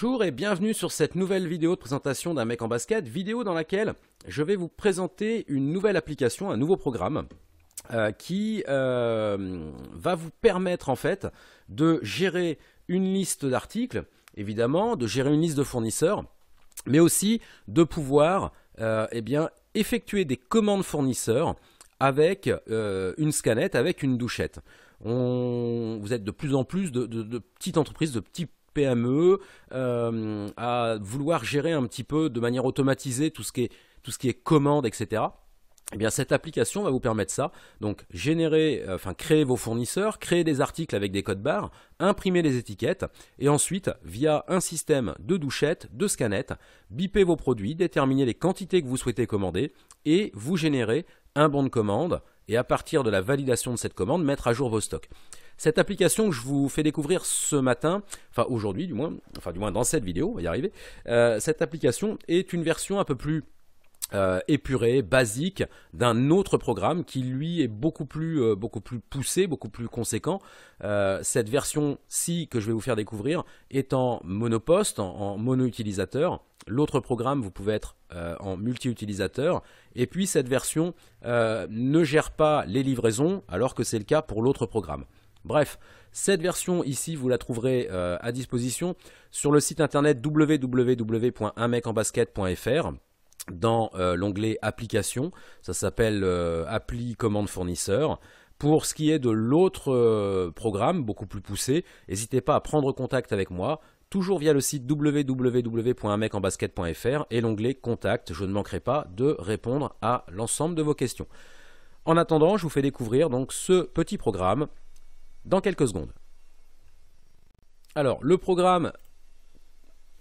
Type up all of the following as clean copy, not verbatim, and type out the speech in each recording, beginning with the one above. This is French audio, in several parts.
Bonjour et bienvenue sur cette nouvelle vidéo de présentation d'un mec en basket, vidéo dans laquelle je vais vous présenter une nouvelle application, un nouveau programme qui va vous permettre en fait de gérer une liste d'articles, évidemment, de gérer une liste de fournisseurs, mais aussi de pouvoir effectuer des commandes fournisseurs avec une scanette, avec une douchette. Vous êtes de plus en plus de petites entreprises, de petits PME à vouloir gérer un petit peu de manière automatisée tout ce qui est commande, etc. Eh bien, cette application va vous permettre ça. Donc, créer vos fournisseurs, créer des articles avec des codes barres, imprimer les étiquettes et ensuite, via un système de douchette, de scanette, biper vos produits, déterminer les quantités que vous souhaitez commander et vous générer un bon de commande et à partir de la validation de cette commande, mettre à jour vos stocks. Cette application que je vous fais découvrir ce matin, enfin aujourd'hui du moins dans cette vidéo, on va y arriver, cette application est une version un peu plus épuré, basique d'un autre programme qui lui est beaucoup plus poussé, beaucoup plus conséquent. Cette version-ci que je vais vous faire découvrir est en monoposte, en mono-utilisateur. L'autre programme, vous pouvez être en multi-utilisateur. Et puis cette version ne gère pas les livraisons alors que c'est le cas pour l'autre programme. Bref, cette version ici, vous la trouverez à disposition sur le site internet www.unmecenbasket.fr. Dans l'onglet application, ça s'appelle appli commande fournisseur. Pour ce qui est de l'autre programme, beaucoup plus poussé, n'hésitez pas à prendre contact avec moi, toujours via le site www.unmecenbasket.fr et l'onglet contact. Je ne manquerai pas de répondre à l'ensemble de vos questions. En attendant, je vous fais découvrir donc ce petit programme dans quelques secondes. Alors, le programme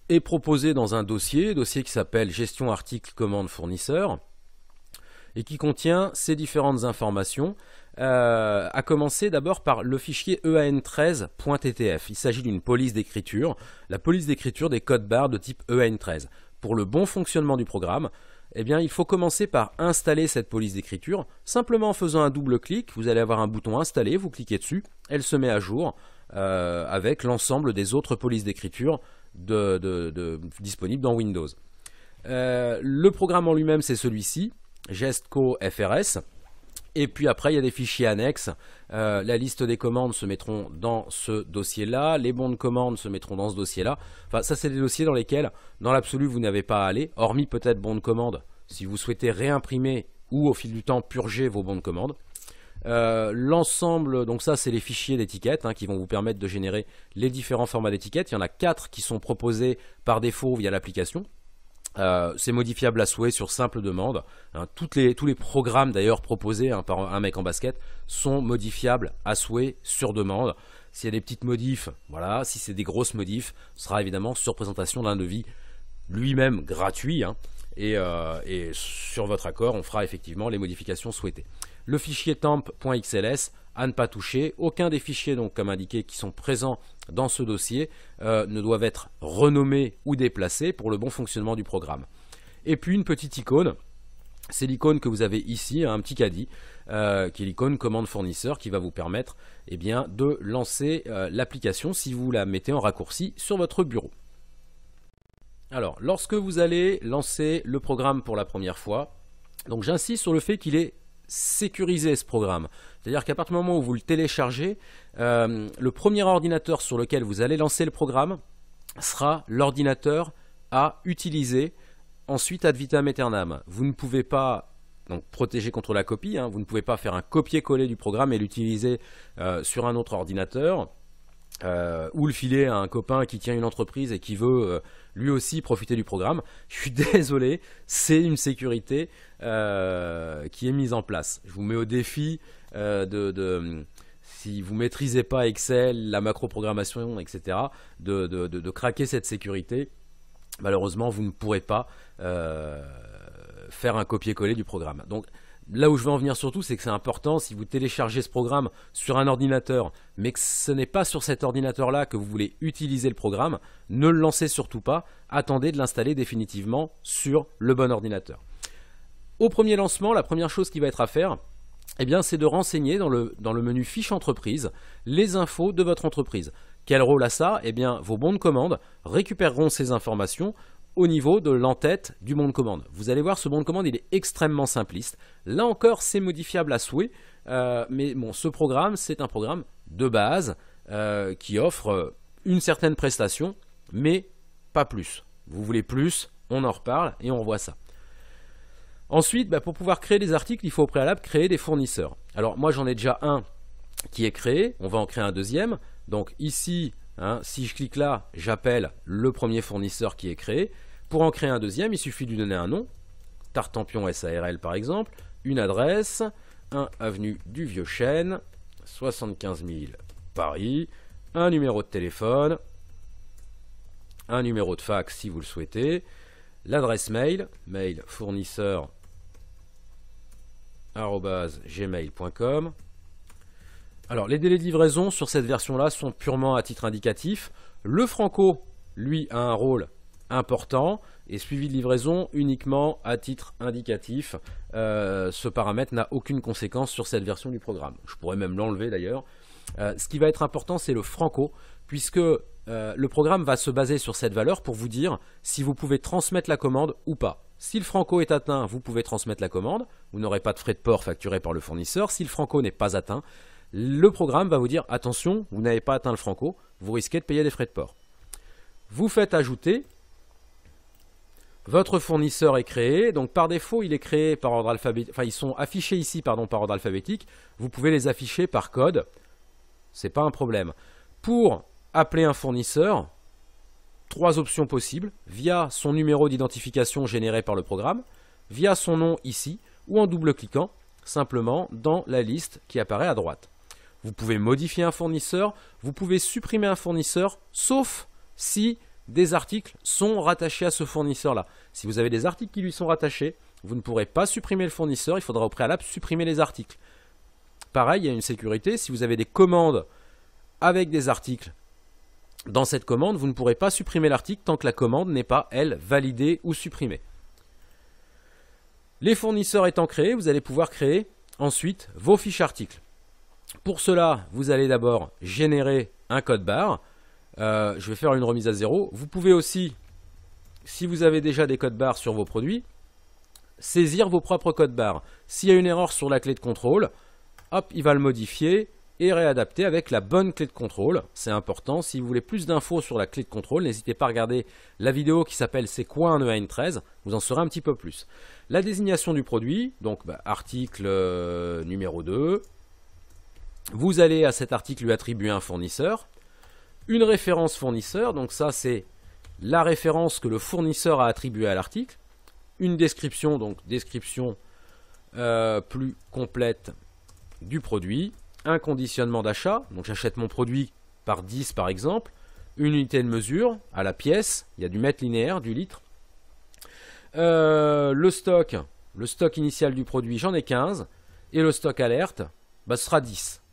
est proposé dans un dossier qui s'appelle gestion article commande fournisseur et qui contient ces différentes informations, à commencer d'abord par le fichier EAN13.ttf. Il s'agit d'une police d'écriture, la police d'écriture des codes barres de type EAN13. Pour le bon fonctionnement du programme, eh bien, il faut commencer par installer cette police d'écriture, simplement en faisant un double clic. Vous allez avoir un bouton installer, vous cliquez dessus, elle se met à jour avec l'ensemble des autres polices d'écriture disponibles dans Windows. Le programme en lui-même, c'est celui-ci, Gestco FRS. Et puis après, il y a des fichiers annexes. La liste des commandes se mettront dans ce dossier-là. Les bons de commande se mettront dans ce dossier-là. Enfin, ça, c'est des dossiers dans lesquels, dans l'absolu, vous n'avez pas à aller. Hormis peut-être bons de commande, si vous souhaitez réimprimer ou au fil du temps purger vos bons de commande. L'ensemble, donc ça, c'est les fichiers d'étiquettes qui vont vous permettre de générer les différents formats d'étiquettes. Il y en a 4 qui sont proposés par défaut via l'application. C'est modifiable à souhait sur simple demande. Tous les programmes d'ailleurs proposés par un mec en basket sont modifiables à souhait sur demande. S'il y a des petites modifs, voilà. Si c'est des grosses modifs, ce sera évidemment sur présentation d'un devis lui-même gratuit. Et sur votre accord, on fera effectivement les modifications souhaitées. Le fichier temp.xls à ne pas toucher. Aucun des fichiers, donc, comme indiqué, qui sont présents dans ce dossier ne doivent être renommés ou déplacés pour le bon fonctionnement du programme. Et puis une petite icône, c'est l'icône que vous avez ici, un petit caddie, qui est l'icône commande fournisseur qui va vous permettre de lancer l'application si vous la mettez en raccourci sur votre bureau. Alors, lorsque vous allez lancer le programme pour la première fois, donc j'insiste sur le fait qu'il est sécurisé ce programme. C'est-à-dire qu'à partir du moment où vous le téléchargez, le premier ordinateur sur lequel vous allez lancer le programme sera l'ordinateur à utiliser ensuite ad vitam aeternam. Vous ne pouvez pas donc protéger contre la copie, vous ne pouvez pas faire un copier-coller du programme et l'utiliser sur un autre ordinateur. Ou le filer à un copain qui tient une entreprise et qui veut lui aussi profiter du programme. Je suis désolé, c'est une sécurité qui est mise en place. Je vous mets au défi si vous ne maîtrisez pas Excel, la macro-programmation, etc., de craquer cette sécurité. Malheureusement, vous ne pourrez pas faire un copier-coller du programme. Donc, là où je veux en venir surtout, c'est que c'est important, si vous téléchargez ce programme sur un ordinateur, mais que ce n'est pas sur cet ordinateur-là que vous voulez utiliser le programme, ne le lancez surtout pas, attendez de l'installer définitivement sur le bon ordinateur. Au premier lancement, la première chose qui va être à faire, c'est de renseigner dans le menu fiche entreprise les infos de votre entreprise. Quel rôle a ça? Eh bien, vos bons de commande récupéreront ces informations au niveau de l'entête du bon de commande. Vous allez voir, ce bon de commande, il est extrêmement simpliste. Là encore, c'est modifiable à souhait, mais bon, ce programme, c'est un programme de base qui offre une certaine prestation, mais pas plus. Vous voulez plus, on en reparle et on revoit ça. Ensuite, pour pouvoir créer des articles, il faut au préalable créer des fournisseurs. Alors moi, j'en ai déjà un qui est créé, on va en créer un deuxième. Donc ici, si je clique là, j'appelle le premier fournisseur qui est créé. Pour en créer un deuxième, il suffit de lui donner un nom, Tartampion SARL par exemple, une adresse, 1 avenue du Vieux Chêne, 75 000 Paris, un numéro de téléphone, un numéro de fax si vous le souhaitez, l'adresse mail, mail fournisseur@gmail.com. Alors, les délais de livraison sur cette version-là sont purement à titre indicatif. Le Franco, lui, a un rôle important et suivi de livraison uniquement à titre indicatif. Ce paramètre n'a aucune conséquence sur cette version du programme. Je pourrais même l'enlever d'ailleurs. Ce qui va être important, c'est le Franco, puisque le programme va se baser sur cette valeur pour vous dire si vous pouvez transmettre la commande ou pas. Si le Franco est atteint, vous pouvez transmettre la commande. Vous n'aurez pas de frais de port facturés par le fournisseur. Si le Franco n'est pas atteint, le programme va vous dire attention, vous n'avez pas atteint le Franco, vous risquez de payer des frais de port. Vous faites ajouter, votre fournisseur est créé, donc par défaut il est créé par ordre alphabétique, enfin ils sont affichés ici par ordre alphabétique, vous pouvez les afficher par code, c'est pas un problème. Pour appeler un fournisseur, 3 options possibles, via son numéro d'identification généré par le programme, via son nom ici, ou en double-cliquant simplement dans la liste qui apparaît à droite. Vous pouvez modifier un fournisseur, vous pouvez supprimer un fournisseur, sauf si des articles sont rattachés à ce fournisseur-là. Si vous avez des articles qui lui sont rattachés, vous ne pourrez pas supprimer le fournisseur, il faudra au préalable supprimer les articles. Pareil, il y a une sécurité, si vous avez des commandes avec des articles dans cette commande, vous ne pourrez pas supprimer l'article tant que la commande n'est pas, elle, validée ou supprimée. Les fournisseurs étant créés, vous allez pouvoir créer ensuite vos fiches articles. Pour cela, vous allez d'abord générer un code barre. Je vais faire une remise à 0. Vous pouvez aussi, si vous avez déjà des codes barres sur vos produits, saisir vos propres codes barres. S'il y a une erreur sur la clé de contrôle, hop, il va le modifier et réadapter avec la bonne clé de contrôle. C'est important. Si vous voulez plus d'infos sur la clé de contrôle, n'hésitez pas à regarder la vidéo qui s'appelle « C'est quoi un EAN13 ?» Vous en saurez un petit peu plus. La désignation du produit, donc article numéro 2. Vous allez à cet article lui attribuer un fournisseur. Une référence fournisseur, donc ça c'est la référence que le fournisseur a attribuée à l'article. Une description, donc description plus complète du produit. Un conditionnement d'achat, donc j'achète mon produit par 10 par exemple. Une unité de mesure à la pièce, il y a du mètre linéaire, du litre. Le stock initial du produit, j'en ai 15. Et le stock alerte, ce sera 10.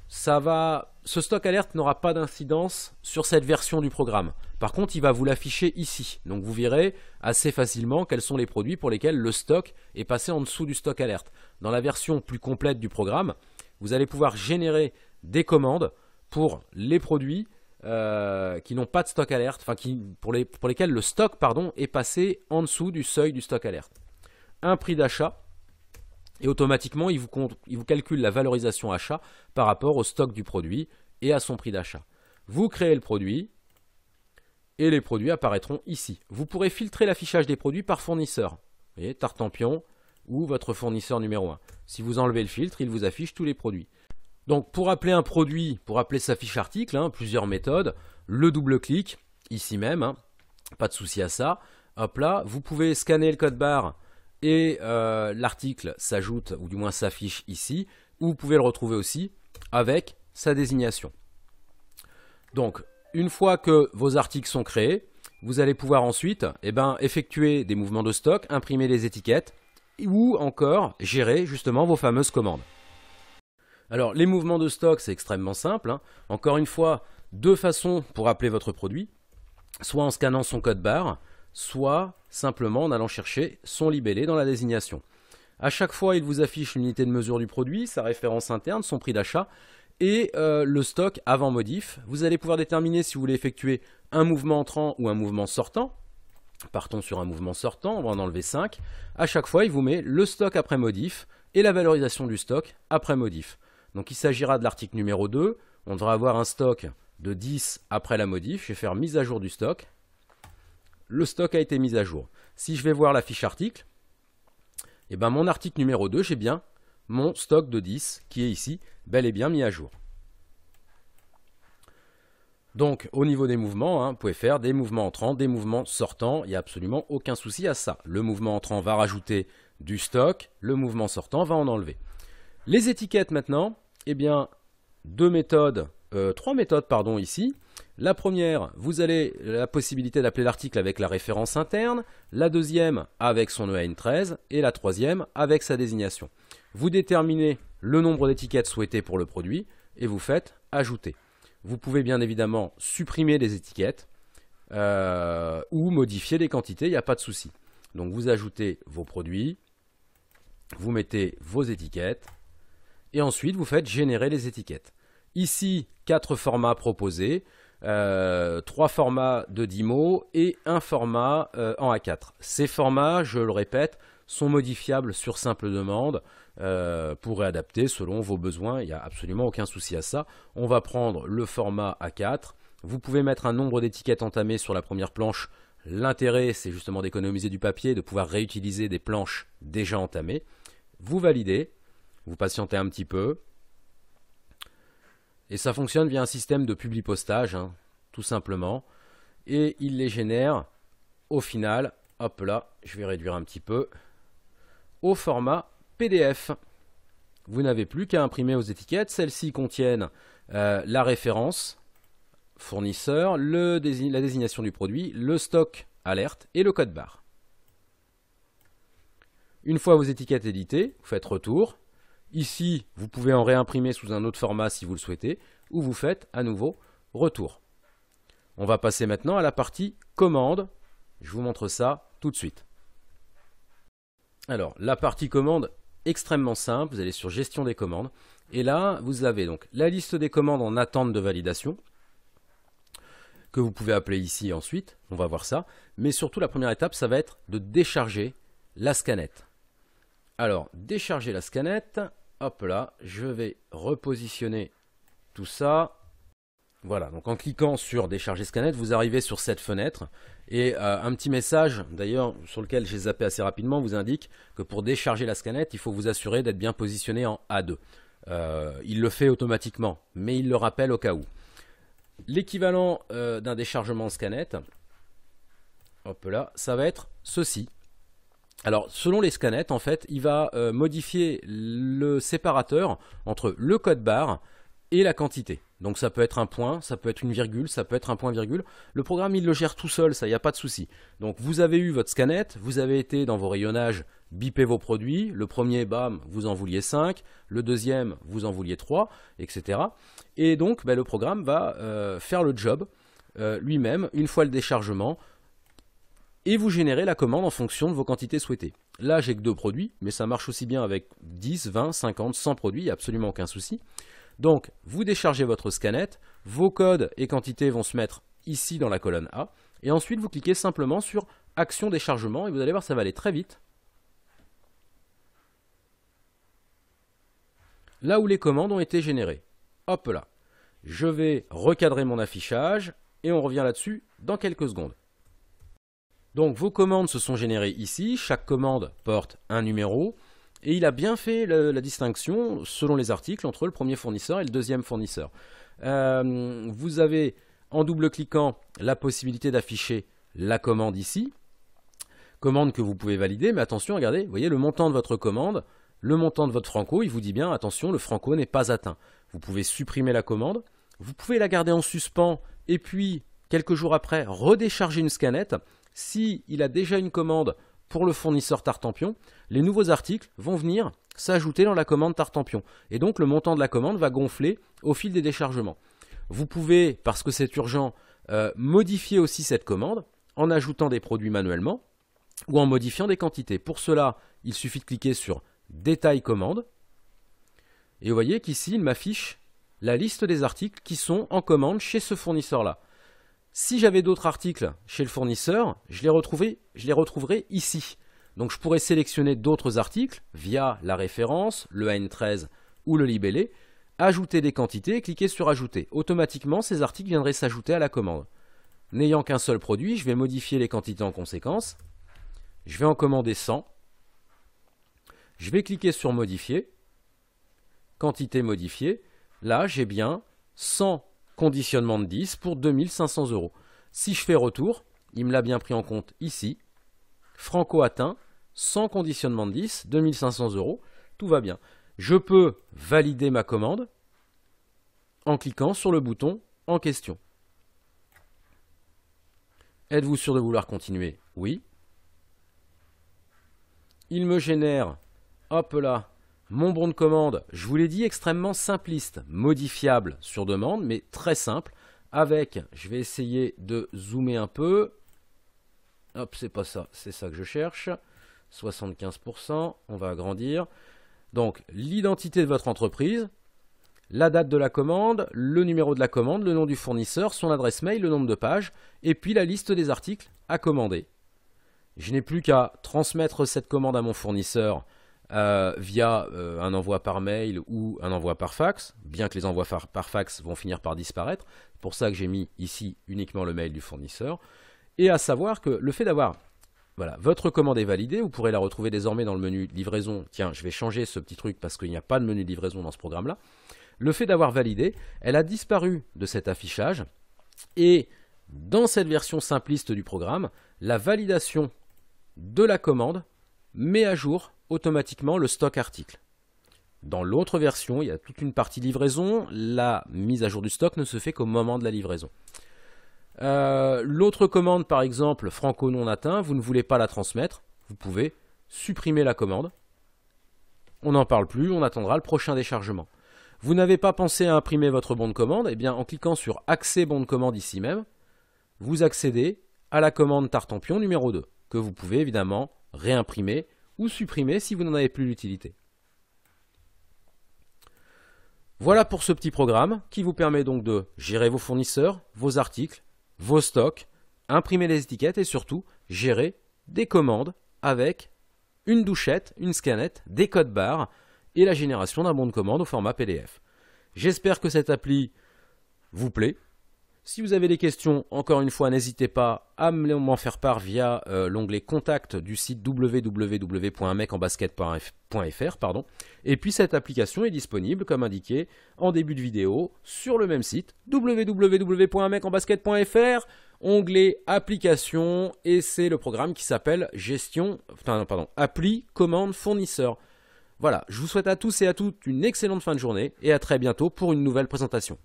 Ce stock alerte n'aura pas d'incidence sur cette version du programme. Par contre, il va vous l'afficher ici. Donc vous verrez assez facilement quels sont les produits pour lesquels le stock est passé en dessous du stock alerte. Dans la version plus complète du programme, vous allez pouvoir générer des commandes pour les produits qui n'ont pas de stock alerte, enfin pour lesquels le stock est passé en dessous du seuil du stock alerte. Un prix d'achat. Et automatiquement, il vous calcule la valorisation achat par rapport au stock du produit et à son prix d'achat. Vous créez le produit et les produits apparaîtront ici. Vous pourrez filtrer l'affichage des produits par fournisseur. Vous voyez, Tartampion ou votre fournisseur numéro 1. Si vous enlevez le filtre, il vous affiche tous les produits. Donc pour appeler un produit, pour appeler sa fiche article, plusieurs méthodes. Le double-clic, ici même, pas de souci à ça. Hop là, vous pouvez scanner le code barre et l'article s'ajoute ou du moins s'affiche ici, ou vous pouvez le retrouver aussi avec sa désignation. Donc une fois que vos articles sont créés, vous allez pouvoir ensuite effectuer des mouvements de stock, imprimer les étiquettes ou encore gérer justement vos fameuses commandes. Alors les mouvements de stock, c'est extrêmement simple. Encore une fois, 2 façons pour appeler votre produit, soit en scannant son code barre, soit simplement en allant chercher son libellé dans la désignation. À chaque fois, il vous affiche l'unité de mesure du produit, sa référence interne, son prix d'achat et le stock avant modif. Vous allez pouvoir déterminer si vous voulez effectuer un mouvement entrant ou un mouvement sortant. Partons sur un mouvement sortant, on va en enlever 5. À chaque fois, il vous met le stock après modif et la valorisation du stock après modif. Donc il s'agira de l'article numéro 2. On devra avoir un stock de 10 après la modif. Je vais faire mise à jour du stock. Le stock a été mis à jour. Si je vais voir la fiche article, et ben mon article numéro 2, j'ai bien mon stock de 10 qui est ici, bel et bien mis à jour. Donc au niveau des mouvements, vous pouvez faire des mouvements entrants, des mouvements sortants, il n'y a absolument aucun souci à ça. Le mouvement entrant va rajouter du stock, le mouvement sortant va en enlever. Les étiquettes maintenant, eh bien trois méthodes pardon ici. La première, vous avez la possibilité d'appeler l'article avec la référence interne, la deuxième avec son EAN13 et la troisième avec sa désignation. Vous déterminez le nombre d'étiquettes souhaitées pour le produit et vous faites ajouter. Vous pouvez bien évidemment supprimer des étiquettes ou modifier les quantités, il n'y a pas de souci. Donc vous ajoutez vos produits, vous mettez vos étiquettes et ensuite vous faites générer les étiquettes. Ici, 4 formats proposés, 3 formats de 10 mots et un format en A4. Ces formats, je le répète, sont modifiables sur simple demande pour réadapter selon vos besoins. Il n'y a absolument aucun souci à ça. On va prendre le format A4. Vous pouvez mettre un nombre d'étiquettes entamées sur la première planche. L'intérêt, c'est justement d'économiser du papier, de pouvoir réutiliser des planches déjà entamées. Vous validez, vous patientez un petit peu. Et ça fonctionne via un système de publipostage, tout simplement. Et il les génère au final, hop là, je vais réduire un petit peu, au format PDF. Vous n'avez plus qu'à imprimer aux étiquettes. Celles-ci contiennent la référence fournisseur, la désignation du produit, le stock alerte et le code barre. Une fois vos étiquettes éditées, vous faites retour. Ici, vous pouvez en réimprimer sous un autre format si vous le souhaitez, ou vous faites à nouveau retour. On va passer maintenant à la partie commande. Je vous montre ça tout de suite. Alors, la partie commande, extrêmement simple. Vous allez sur gestion des commandes. Et là, vous avez donc la liste des commandes en attente de validation, que vous pouvez appeler ici ensuite. On va voir ça. Mais surtout, la première étape, ça va être de décharger la scanette. Alors, décharger la scanette, hop là, je vais repositionner tout ça. Voilà, donc en cliquant sur décharger scanette, vous arrivez sur cette fenêtre et un petit message, d'ailleurs sur lequel j'ai zappé assez rapidement, vous indique que pour décharger la scanette, il faut vous assurer d'être bien positionné en A2. Il le fait automatiquement, mais il le rappelle au cas où. L'équivalent d'un déchargement scanette, hop là, ça va être ceci. Alors, selon les scanettes, en fait, il va modifier le séparateur entre le code barre et la quantité. Donc, ça peut être un point, ça peut être une virgule, ça peut être un point-virgule. Le programme, il le gère tout seul, ça, il n'y a pas de souci. Donc, vous avez eu votre scanette, vous avez été dans vos rayonnages, biper vos produits. Le premier, bam, vous en vouliez 5. Le deuxième, vous en vouliez 3, etc. Et donc, le programme va faire le job lui-même, une fois le déchargement, et vous générez la commande en fonction de vos quantités souhaitées. Là, j'ai que 2 produits, mais ça marche aussi bien avec 10, 20, 50, 100 produits, il n'y a absolument aucun souci. Donc, vous déchargez votre scanette, vos codes et quantités vont se mettre ici dans la colonne A, et ensuite vous cliquez simplement sur Action déchargement, et vous allez voir, ça va aller très vite. Là où les commandes ont été générées. Hop là. Je vais recadrer mon affichage, et on revient là-dessus dans quelques secondes. Donc vos commandes se sont générées ici, chaque commande porte un numéro, et il a bien fait la distinction selon les articles entre le premier fournisseur et le deuxième fournisseur. Vous avez en double-cliquant la possibilité d'afficher la commande ici, commande que vous pouvez valider, mais attention, regardez, vous voyez le montant de votre commande, le montant de votre franco, il vous dit bien, attention, le franco n'est pas atteint. Vous pouvez supprimer la commande, vous pouvez la garder en suspens, et puis quelques jours après, redécharger une scanette. Si il a déjà une commande pour le fournisseur Tartampion, les nouveaux articles vont venir s'ajouter dans la commande Tartampion. Et donc le montant de la commande va gonfler au fil des déchargements. Vous pouvez, parce que c'est urgent, modifier aussi cette commande en ajoutant des produits manuellement ou en modifiant des quantités. Pour cela, il suffit de cliquer sur Détail commande. Et vous voyez qu'ici, il m'affiche la liste des articles qui sont en commande chez ce fournisseur-là. Si j'avais d'autres articles chez le fournisseur, je les retrouverai ici. Donc je pourrais sélectionner d'autres articles via la référence, le AN13 ou le libellé, ajouter des quantités et cliquer sur ajouter. Automatiquement, ces articles viendraient s'ajouter à la commande. N'ayant qu'un seul produit, je vais modifier les quantités en conséquence. Je vais en commander 100. Je vais cliquer sur modifier. Quantité modifiée. Là, j'ai bien 100 conditionnement de 10 pour 2500 €. Si je fais retour, il me l'a bien pris en compte ici. Franco atteint, sans conditionnement de 10, 2500 €. Tout va bien. Je peux valider ma commande en cliquant sur le bouton en question. Êtes-vous sûr de vouloir continuer? Oui. Il me génère, hop là, mon bon de commande, je vous l'ai dit, extrêmement simpliste, modifiable sur demande, mais très simple, avec, je vais essayer de zoomer un peu, hop, c'est pas ça, c'est ça que je cherche, 75%, on va agrandir, donc l'identité de votre entreprise, la date de la commande, le numéro de la commande, le nom du fournisseur, son adresse mail, le nombre de pages, et puis la liste des articles à commander. Je n'ai plus qu'à transmettre cette commande à mon fournisseur via un envoi par mail ou un envoi par fax, bien que les envois par fax vont finir par disparaître. C'est pour ça que j'ai mis ici uniquement le mail du fournisseur. Et à savoir que le fait d'avoir, voilà, votre commande est validée, vous pourrez la retrouver désormais dans le menu livraison. Tiens, je vais changer ce petit truc parce qu'il n'y a pas de menu de livraison dans ce programme-là. Le fait d'avoir validé, elle a disparu de cet affichage. Et dans cette version simpliste du programme, la validation de la commande met à jour automatiquement le stock article. Dans l'autre version, il y a toute une partie livraison. La mise à jour du stock ne se fait qu'au moment de la livraison. L'autre commande, par exemple, Franco non atteint, vous ne voulez pas la transmettre, vous pouvez supprimer la commande. On n'en parle plus, on attendra le prochain déchargement. Vous n'avez pas pensé à imprimer votre bon de commande, eh bien en cliquant sur Accès bon de commande ici même, vous accédez à la commande Tartampion numéro 2, que vous pouvez évidemment réimprimer ou supprimer si vous n'en avez plus l'utilité. Voilà pour ce petit programme qui vous permet donc de gérer vos fournisseurs, vos articles, vos stocks, imprimer les étiquettes et surtout gérer des commandes avec une douchette, une scannette, des codes barres et la génération d'un bon de commande au format PDF. J'espère que cette appli vous plaît. Si vous avez des questions, encore une fois, n'hésitez pas à m'en faire part via l'onglet Contact du site www.mecenbasket.fr. Et puis cette application est disponible, comme indiqué, en début de vidéo, sur le même site www.mecenbasket.fr, onglet Application, et c'est le programme qui s'appelle Appli Commande Fournisseur. Voilà, je vous souhaite à tous et à toutes une excellente fin de journée, et à très bientôt pour une nouvelle présentation.